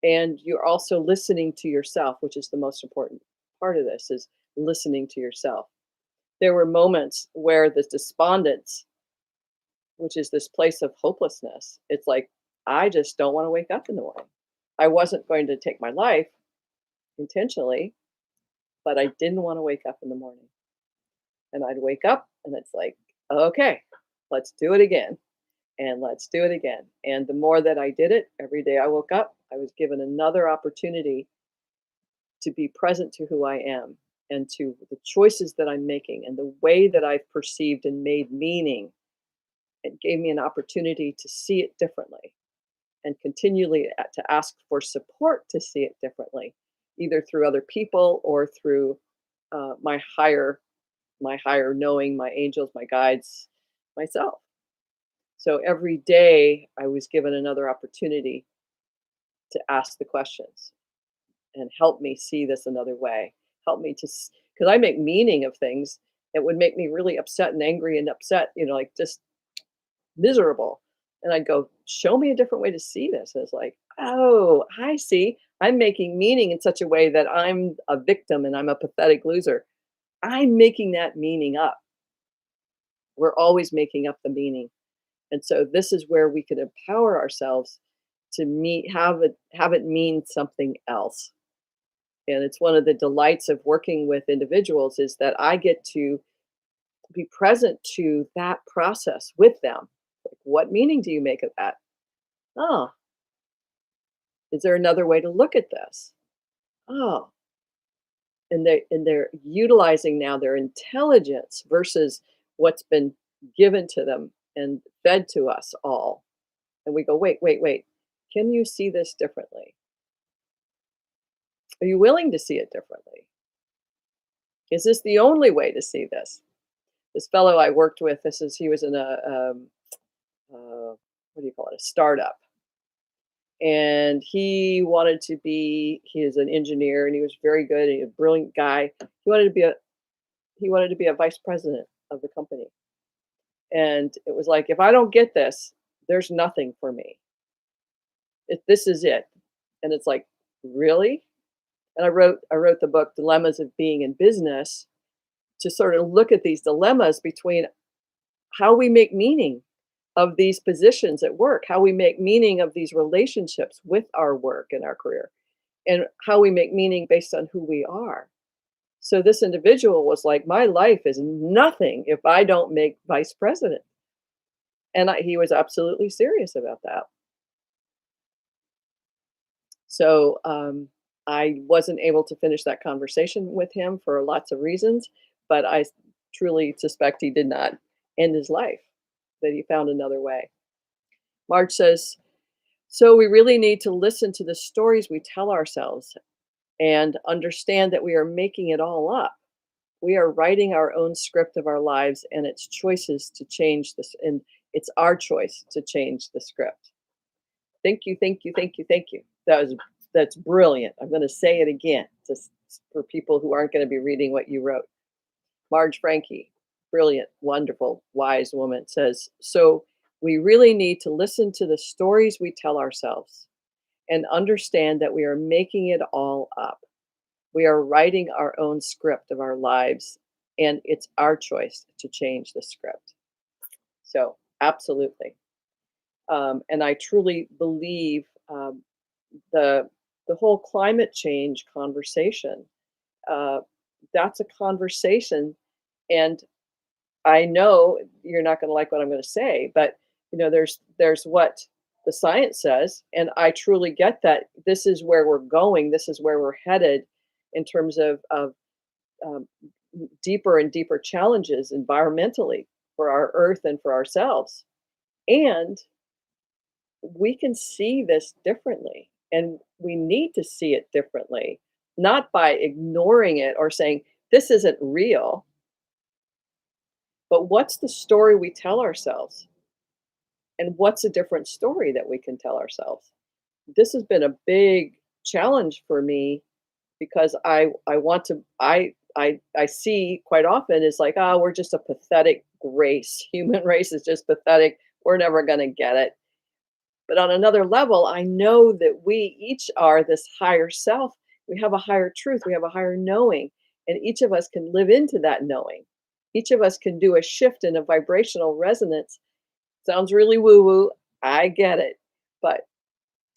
A: and you're also listening to yourself, which is the most important part of this is listening to yourself. There were moments where the despondence, which is this place of hopelessness, it's like, I just don't want to wake up in the morning. I wasn't going to take my life intentionally, but I didn't want to wake up in the morning. And I'd wake up and it's like, okay, let's do it again. And let's do it again. And the more that I did it, every day I woke up, I was given another opportunity to be present to who I am and to the choices that I'm making and the way that I've perceived and made meaning. It gave me an opportunity to see it differently and continually to ask for support to see it differently, either through other people or through my higher knowing, my angels, my guides, myself. So every day I was given another opportunity to ask the questions and help me see this another way. Help me to, because I make meaning of things that would make me really upset and angry and upset, like just miserable. And I'd go, show me a different way to see this. And it's like, oh, I see. I'm making meaning in such a way that I'm a victim and I'm a pathetic loser. I'm making that meaning up. We're always making up the meaning. And so this is where we can empower ourselves to have it mean something else. And it's one of the delights of working with individuals is that I get to be present to that process with them. Like, what meaning do you make of that? Oh, is there another way to look at this? Oh, and they're utilizing now their intelligence versus what's been given to them and fed to us all. And we go, wait, wait, wait. Can you see this differently? Are you willing to see it differently? Is this the only way to see this? This fellow I worked with, he was in what do you call it, a startup. And he is an engineer and he was very good and a brilliant guy. He wanted to be a vice president of the company. And it was like, if I don't get this, there's nothing for me. This is it. And it's like, really? And I wrote the book Dilemmas of Being in Business to sort of look at these dilemmas between how we make meaning of these positions at work, how we make meaning of these relationships with our work and our career, and how we make meaning based on who we are. So this individual was like, my life is nothing if I don't make vice president. And he was absolutely serious about that. So I wasn't able to finish that conversation with him for lots of reasons, but I truly suspect he did not end his life, that he found another way. Marge says, so we really need to listen to the stories we tell ourselves and understand that we are making it all up. We are writing our own script of our lives and its choices to change this. And it's our choice to change the script. Thank you, thank you, thank you, thank you. That's brilliant. I'm going to say it again, just for people who aren't going to be reading what you wrote. Marge Franke, brilliant, wonderful, wise woman, says, so we really need to listen to the stories we tell ourselves and understand that we are making it all up. We are writing our own script of our lives, and it's our choice to change the script. So, absolutely. And I truly believe the whole climate change conversation. Uh, that's a conversation, and I know you're not going to like what I'm going to say, but there's what the science says, and I truly get that this is where we're going. This is where we're headed in terms of um, deeper and deeper challenges environmentally for our Earth and for ourselves. And we can see this differently, and we need to see it differently, not by ignoring it or saying this isn't real, but what's the story we tell ourselves? And what's a different story that we can tell ourselves? this has been a big challenge for me because I want to I see quite often is like, oh, we're just a pathetic race. Human race is just pathetic. We're never going to get it. But on another level, I know that we each are this higher self. We have a higher truth. We have a higher knowing, and each of us can live into that knowing. Each of us can do a shift in a vibrational resonance. Sounds really woo woo. I get it. But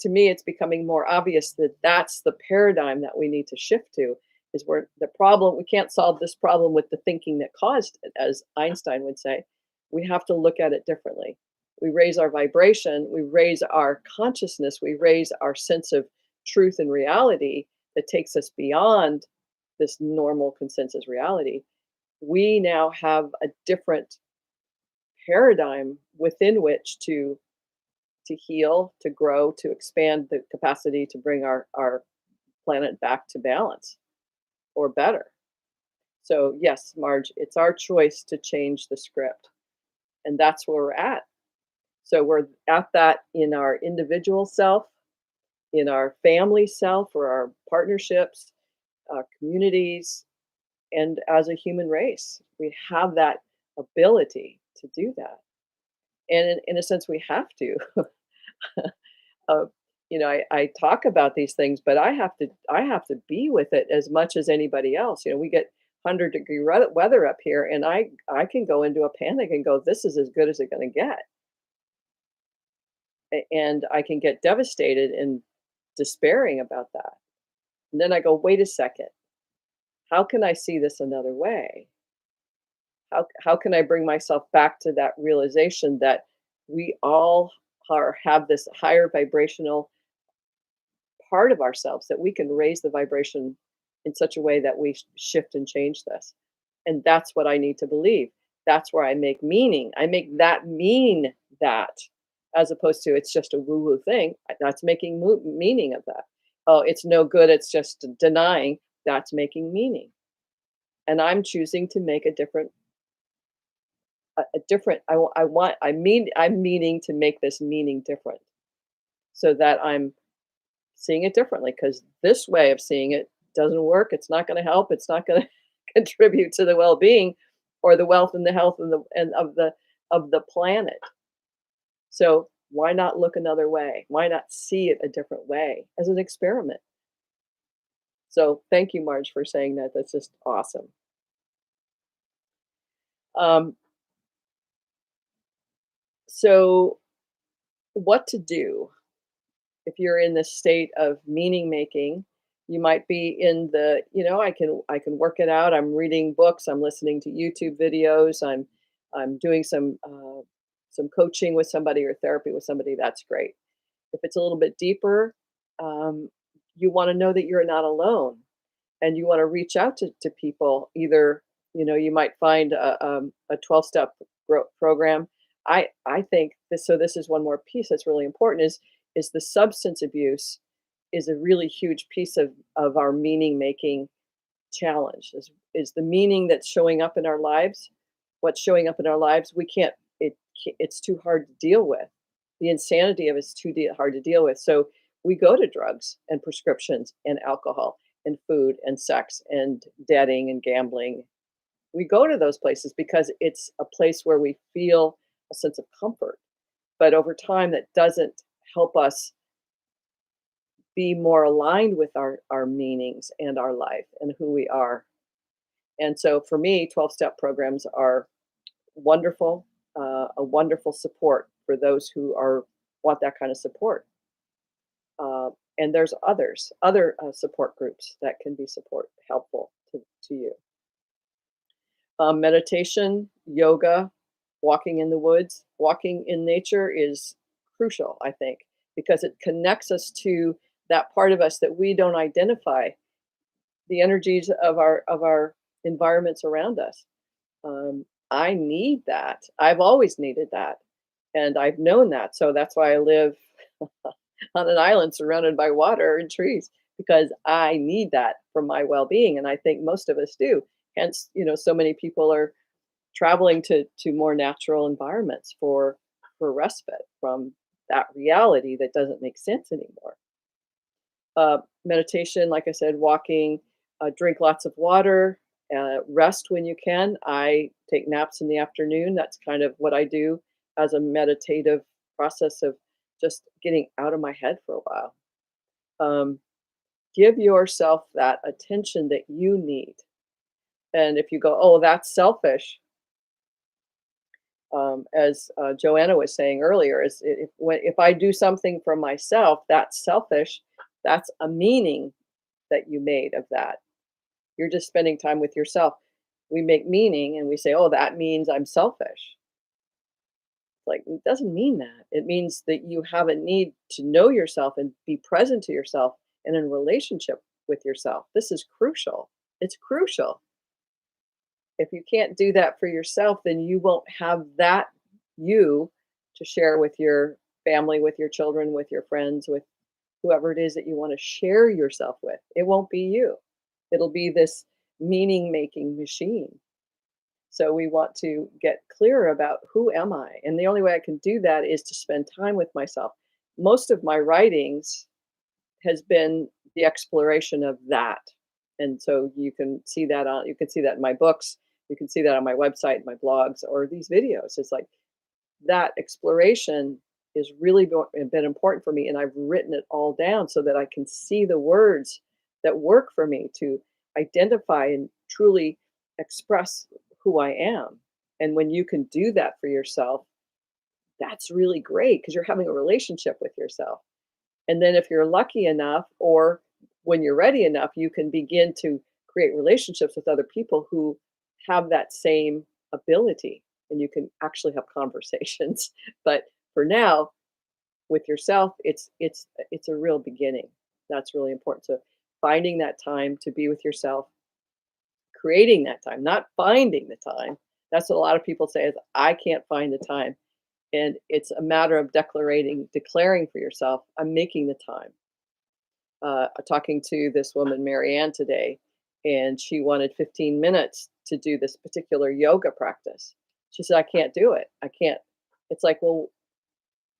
A: to me, it's becoming more obvious that that's the paradigm that we need to shift to. Is where the problem, we can't solve this problem with the thinking that caused it, as Einstein would say. We have to look at it differently. We raise our vibration, we raise our consciousness, we raise our sense of truth and reality that takes us beyond this normal consensus reality. We now have a different paradigm within which to heal, to grow, to expand the capacity to bring our planet back to balance or better. So, yes, Marge, it's our choice to change the script. And that's where we're at. So, we're at that in our individual self, in our family self, or our partnerships, communities, and as a human race. We have that ability to do that. And in a sense, we have to. uh, I talk about these things, but I have to be with it as much as anybody else. We get 100-degree weather up here, and I can go into a panic and go, "This is as good as it's going to get," and I can get devastated and despairing about that. And then I go, "Wait a second, how can I see this another way? How can I bring myself back to that realization that we all have this higher vibrational part of ourselves, that we can raise the vibration in such a way that we shift and change this." And that's what I need to believe. That's where I make meaning. I make that mean that, as opposed to it's just a woo woo thing. That's making meaning of that. Oh, it's no good. It's just denying. That's making meaning. And I'm choosing to make a different. I want. I mean. I'm meaning to make this meaning different, so that I'm seeing it differently, because this way of seeing it doesn't work. It's not going to help. It's not going to contribute to the well-being or the wealth and the health and of the planet. So why not look another way? Why not see it a different way as an experiment? So thank you, Marge, for saying that. That's just awesome. Um, so what to do if you're in this state of meaning making? You might be in the, I can work it out. I'm reading books, I'm listening to YouTube videos, I'm doing some coaching with somebody or therapy with somebody. That's great. If it's a little bit deeper, um, you want to know that you're not alone, and you want to reach out to people. Either, you might find a 12-step program. I think this, so this is one more piece that's really important, is the substance abuse is a really huge piece of our meaning making challenge. Is the meaning that's showing up in our lives. What's showing up in our lives, we can't it's too hard to deal with. The insanity of it's too hard to deal with. So we go to drugs and prescriptions and alcohol and food and sex and debting and gambling. We go to those places because it's a place where we feel a sense of comfort. But over time, that doesn't help us be more aligned with our meanings and our life and who we are. And so for me, 12-step programs are wonderful, a wonderful support for those who are want that kind of support. And there's other support groups that can be helpful to you. Meditation, yoga, walking in the woods, walking in nature is crucial, I think, because it connects us to that part of us that we don't identify, the energies of our environments around us. I need that. I've always needed that, and I've known that. So that's why I live on an island surrounded by water and trees, because I need that for my well-being, and I think most of us do. Hence, so many people are traveling to more natural environments for respite from that reality that doesn't make sense anymore. Meditation, like I said, walking, drink lots of water, rest when you can. I take naps in the afternoon. That's kind of what I do as a meditative process of just getting out of my head for a while. Um, give yourself that attention that you need. And if you go, oh, that's selfish, as Joanna was saying earlier, is if I do something for myself, that's selfish. That's a meaning that you made of that. You're just spending time with yourself. We make meaning and we say, oh, that means I'm selfish. Like, it doesn't mean that. It means that you have a need to know yourself and be present to yourself and in relationship with yourself. This is crucial. It's crucial. If you can't do that for yourself, then you won't have that you to share with your family, with your children, with your friends, with whoever it is that you want to share yourself with. It won't be you. It'll be this meaning making machine. So we want to get clear about who am I? And the only way I can do that is to spend time with myself. Most of my writings has been the exploration of that. And so you can see that in my books, you can see that on my website, my blogs, or these videos. It's like that exploration is really been important for me, and I've written it all down so that I can see the words that work for me to identify and truly express who I am. And when you can do that for yourself, that's really great because you're having a relationship with yourself. And then if you're lucky enough, or when you're ready enough, you can begin to create relationships with other people who have that same ability, and you can actually have conversations. But for now, with yourself, it's a real beginning. That's really important. So finding that time to be with yourself, creating that time, not finding the time. That's what a lot of people say is I can't find the time. And it's a matter of declaring for yourself, I'm making the time. Talking to this woman, Marianne, today, and she wanted 15 minutes to do this particular yoga practice. She said, I can't do it. I can't. It's like, well,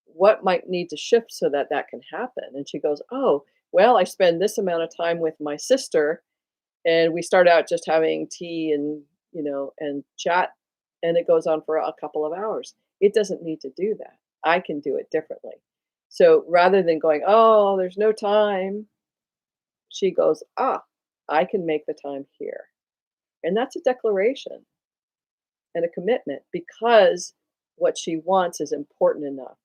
A: what might need to shift so that that can happen? And she goes, oh, well, I spend this amount of time with my sister, and we start out just having tea and, and chat, and it goes on for a couple of hours. It doesn't need to do that. I can do it differently. So rather than going, oh, there's no time, she goes, ah, I can make the time here. And that's a declaration and a commitment because what she wants is important enough.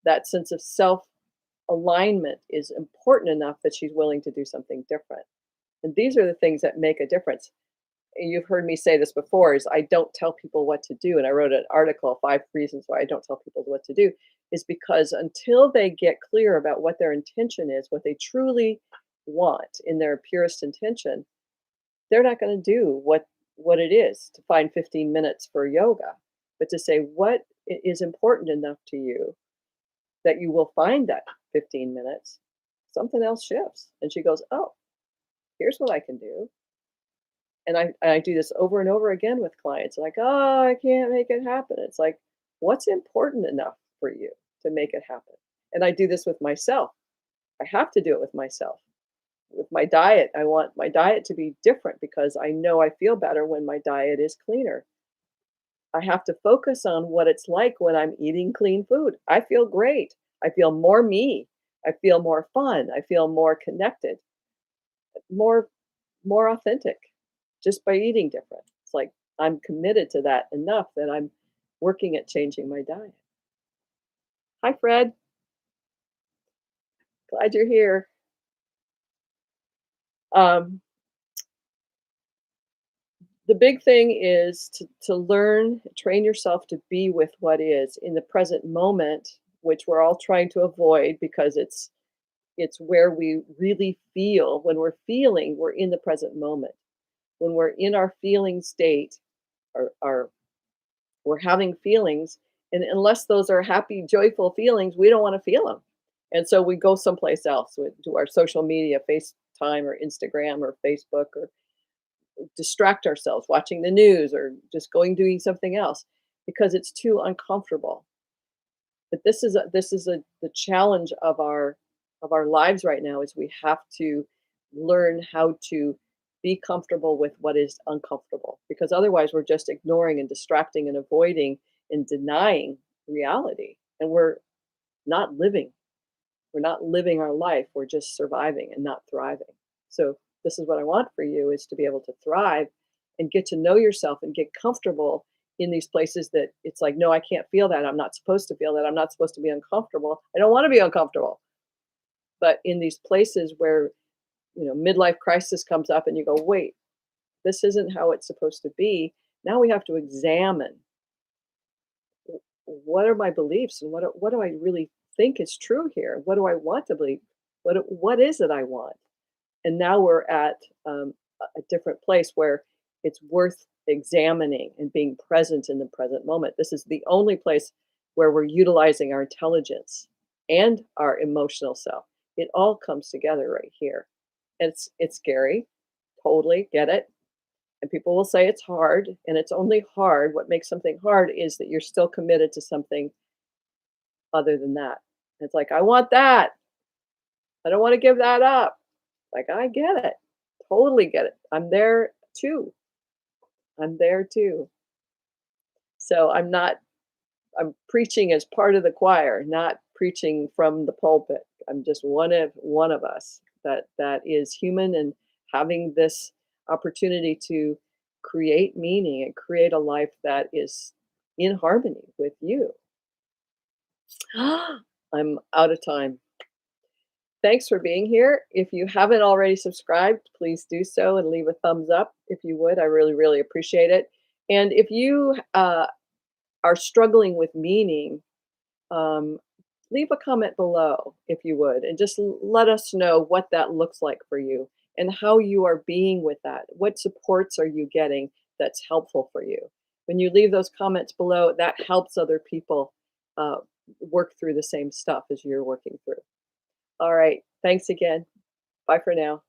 A: That sense of self alignment is important enough that she's willing to do something different. And these are the things that make a difference. And you've heard me say this before is I don't tell people what to do. And I wrote an article, 5 reasons why I don't tell people what to do, is because until they get clear about what their intention is, what they truly want in their purest intention, they're not going to do what it is to find 15 minutes for yoga, but to say what is important enough to you that you will find that 15 minutes, something else shifts. And she goes, oh, here's what I can do. And I do this over and over again with clients, like, oh, I can't make it happen. It's like, what's important enough for you to make it happen? And I do this with myself. I have to do it with myself. With my diet, I want my diet to be different because I know I feel better when my diet is cleaner. I have to focus on what it's like when I'm eating clean food. I feel great. I feel more me. I feel more fun. I feel more connected, more more authentic just by eating different. It's like I'm committed to that enough that I'm working at changing my diet. Hi, Fred. Glad you're here. Um, the big thing is to learn, train yourself to be with what is in the present moment, which we're all trying to avoid because it's where we really feel. When we're feeling, we're in the present moment. When we're in our feeling state, our we're having feelings, and unless those are happy, joyful feelings, we don't want to feel them. And so we go someplace else to our social media, FaceTime or Instagram or Facebook, or distract ourselves watching the news or just going doing something else because it's too uncomfortable. But this is the challenge of our lives right now is we have to learn how to be comfortable with what is uncomfortable, because otherwise we're just ignoring and distracting and avoiding and denying reality, and not living we're not living our life, we're just surviving and not thriving. So this is what I want for you, is to be able to thrive and get to know yourself and get comfortable in these places that it's like, no, I can't feel that. I'm not supposed to feel that. I'm not supposed to be uncomfortable. I don't want to be uncomfortable. But in these places where, midlife crisis comes up and you go, wait, this isn't how it's supposed to be. Now we have to examine, what are my beliefs, and what do I really think is true here? What do I want to believe? What is it I want? And now we're at a different place where it's worth examining and being present in the present moment. This is the only place where we're utilizing our intelligence and our emotional self. It all comes together right here. It's scary, totally get it. And people will say it's hard, and it's only hard. What makes something hard is that you're still committed to something other than that. It's like, I want that. I don't want to give that up. Like, I get it. Totally get it. I'm there too. I'm there too. So I'm preaching as part of the choir, not preaching from the pulpit. I'm just one of us that is human and having this opportunity to create meaning and create a life that is in harmony with you. I'm out of time. Thanks for being here. If you haven't already subscribed, please do so and leave a thumbs up if you would. I really, really appreciate it. And if you are struggling with meaning, um, leave a comment below if you would, and just let us know what that looks like for you and how you are being with that. What supports are you getting that's helpful for you? When you leave those comments below, that helps other people uh, work through the same stuff as you're working through. All right. Thanks again. Bye for now.